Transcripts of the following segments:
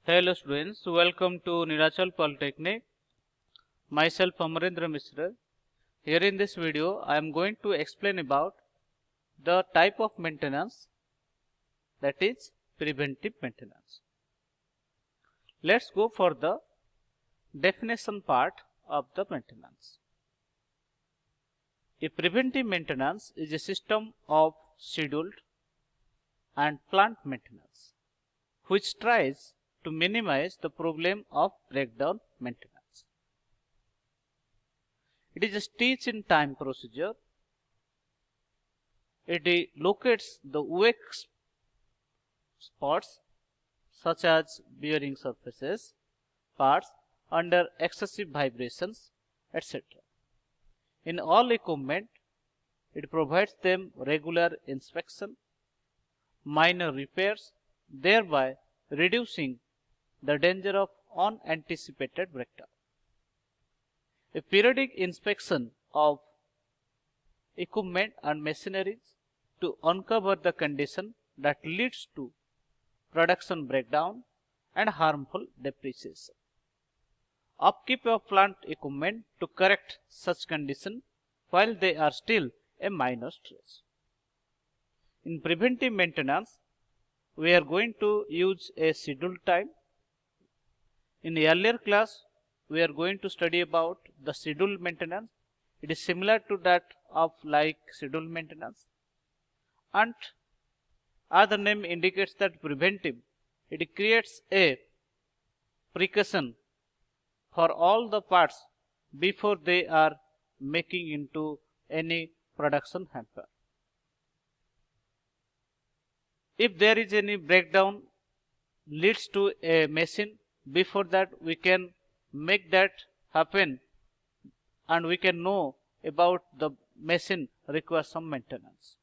Hello students, welcome to Nilachal Polytechnic. Myself Amarendra Mishra. Here in this video, I am going to explain about the type of maintenance, that is preventive maintenance. Let's go for the definition part of the maintenance. A preventive maintenance is a system of scheduled and planned maintenance which tries to minimize the problem of breakdown maintenance. It is a stitch-in-time procedure. It locates the weak spots such as bearing surfaces, parts under excessive vibrations, etc. In all equipment, it provides them regular inspection, minor repairs, thereby reducing the danger of unanticipated breakdown. A periodic inspection of equipment and machineries to uncover the condition that leads to production breakdown and harmful depreciation. Upkeep of plant equipment to correct such condition while they are still a minor stress. In preventive maintenance, we are going to use a scheduled time. In the earlier class, we are going to study about the scheduled maintenance. It is similar to that of like scheduled maintenance, and other name indicates that preventive. It creates a precaution for all the parts before they are making into any production hamper. If there is any breakdown leads to a machine, before that we can make that happen and we can know about the machine requires some maintenance.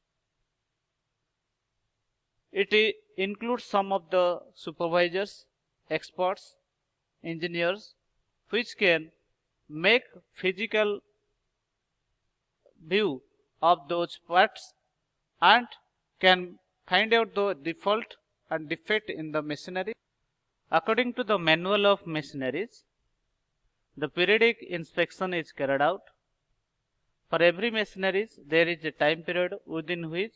It includes some of the supervisors, experts, engineers which can make physical view of those parts and can find out the default and defect in the machinery. According to the manual of machineries, the periodic inspection is carried out. For every machineries, there is a time period within which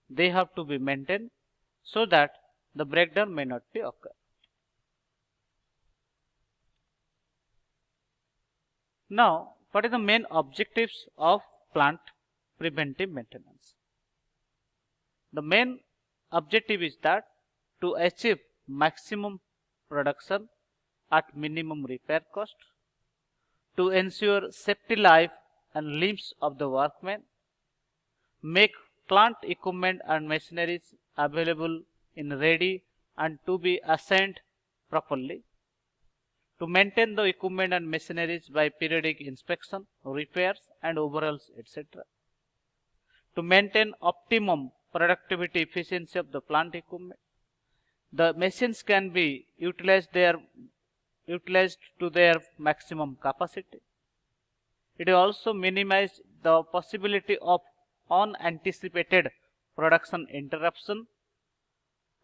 they have to be maintained so that the breakdown may not be occur. Now, what are the main objectives of plant preventive maintenance? The main objective is that to achieve maximum production at minimum repair cost, to ensure safety life and limbs of the workmen, make plant equipment and machineries available in ready and to be assigned properly, to maintain the equipment and machineries by periodic inspection, repairs and overhauls, etc. To maintain optimum productivity efficiency of the plant equipment. The machines can be utilized to their maximum capacity. It also minimizes the possibility of unanticipated production interruption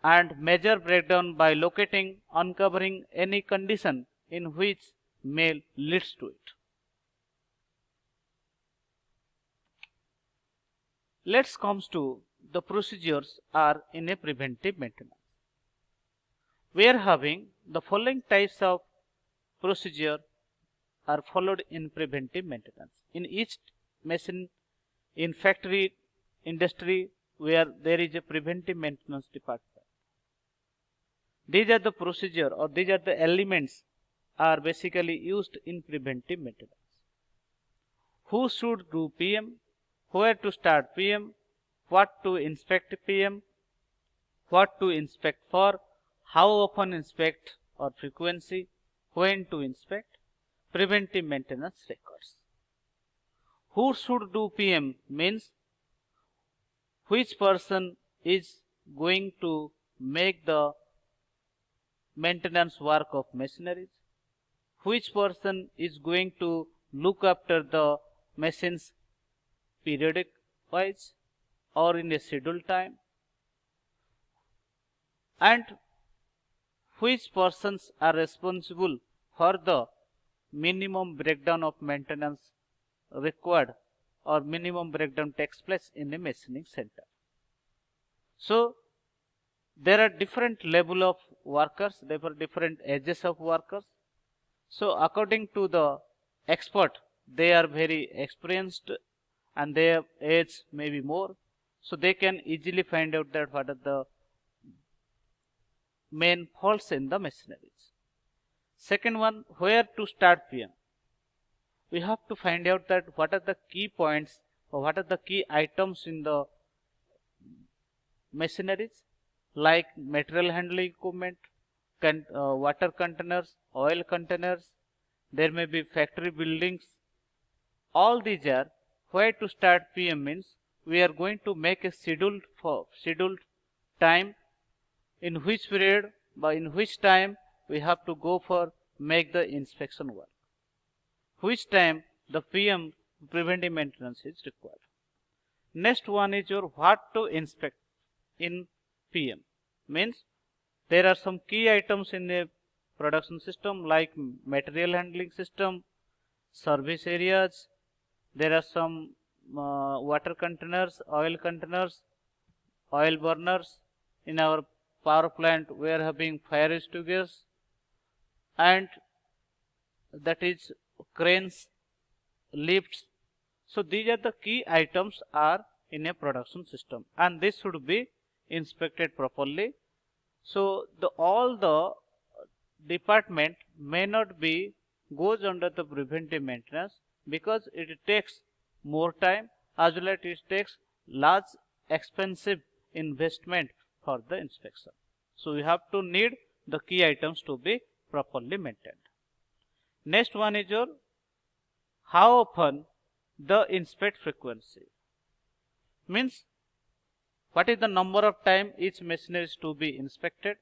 and major breakdown by locating, uncovering any condition in which may leads to it. Let's come to the procedures are in a preventive maintenance. We are having the following types of procedure are followed in preventive maintenance. In each machine, in factory, industry, where there is a preventive maintenance department. These are the procedure or these are the elements are basically used in preventive maintenance. Who should do PM? Where to start PM? What to inspect PM? What to inspect for? How often inspect or frequency? When to inspect? Preventive maintenance records. Who should do PM means which person is going to make the maintenance work of machineries, which person is going to look after the machines periodic wise or in a scheduled time, and which persons are responsible for the minimum breakdown of maintenance required or minimum breakdown takes place in a machining center. So there are different level of workers, there are different ages of workers. So according to the expert, they are very experienced and their age may be more. So they can easily find out that what are the main faults in the machineries. Second one, where to start PM. We have to find out that what are the key points or what are the key items in the machineries, like material handling equipment, water containers, oil containers, there may be factory buildings. All these are where to start PM means we are going to make a scheduled time in which period by in which time we have to go for make the inspection work, which time the PM preventive maintenance is required. Next one is your what to inspect in PM means there are some key items in a production system like material handling system, service areas, there are some water containers, oil containers, oil burners. In our power plant we are having fire extinguishers and that is cranes, lifts. So these are the key items are in a production system and this should be inspected properly. So all the department may not be goes under the preventive maintenance because it takes more time as well as it takes large expensive investment for the inspection. So we have to need the key items to be properly maintained. Next one is your how often the inspect frequency means what is the number of time each machinery is to be inspected.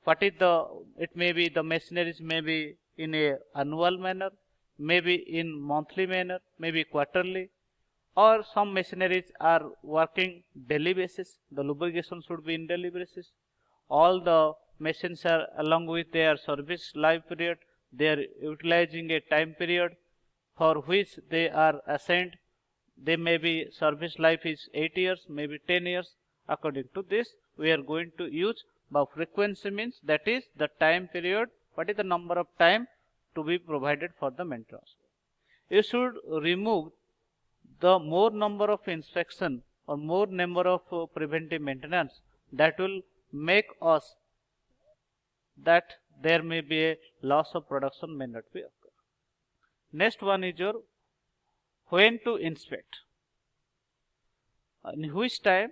What is the it may be the machineries may be in a annual manner, maybe in monthly manner, maybe quarterly, or some machineries are working daily basis. The lubrication should be in daily basis. All the machines are along with their service life period, they are utilizing a time period for which they are assigned. They may be service life is 8 years, maybe 10 years. According to this, we are going to use the frequency means that is the time period, what is the number of time to be provided for the maintenance. You should remove the more number of inspection or more number of preventive maintenance that will make us that there may be a loss of production may not be occur. Next one is your when to inspect. In which time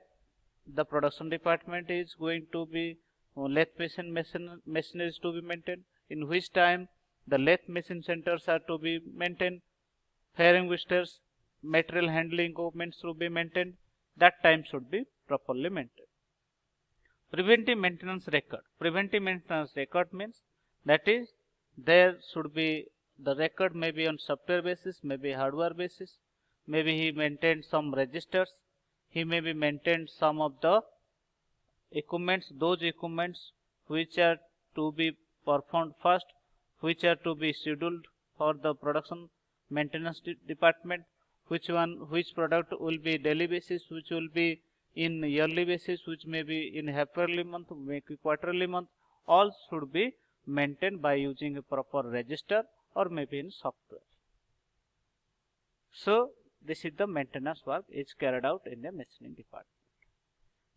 the production department is going to be lathe machinery is to be maintained, in which time the lathe machine centers are to be maintained, fire extinguishers, material handling equipment should be maintained, that time should be properly maintained. Preventive maintenance record. Preventive maintenance record means that is there should be the record may be on software basis, maybe hardware basis, maybe he maintained some registers, he may be maintained some of the equipments, those equipments which are to be performed first, which are to be scheduled for the production maintenance department, which product will be daily basis, which will be in yearly basis, which may be in half yearly month, maybe quarterly month, all should be maintained by using a proper register or maybe in software. So this is the maintenance work is carried out in the machining department.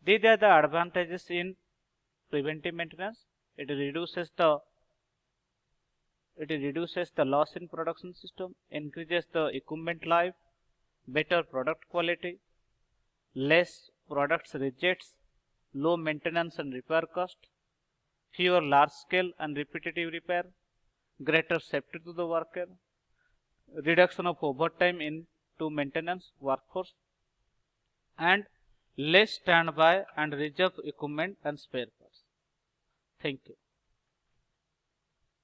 These are the advantages in preventive maintenance. It reduces the loss in production system, increases the equipment life, better product quality, less products rejects, low maintenance and repair cost, fewer large scale and repetitive repair, greater safety to the worker, reduction of overtime into maintenance workforce, and less standby and reserve equipment and spare parts. Thank you.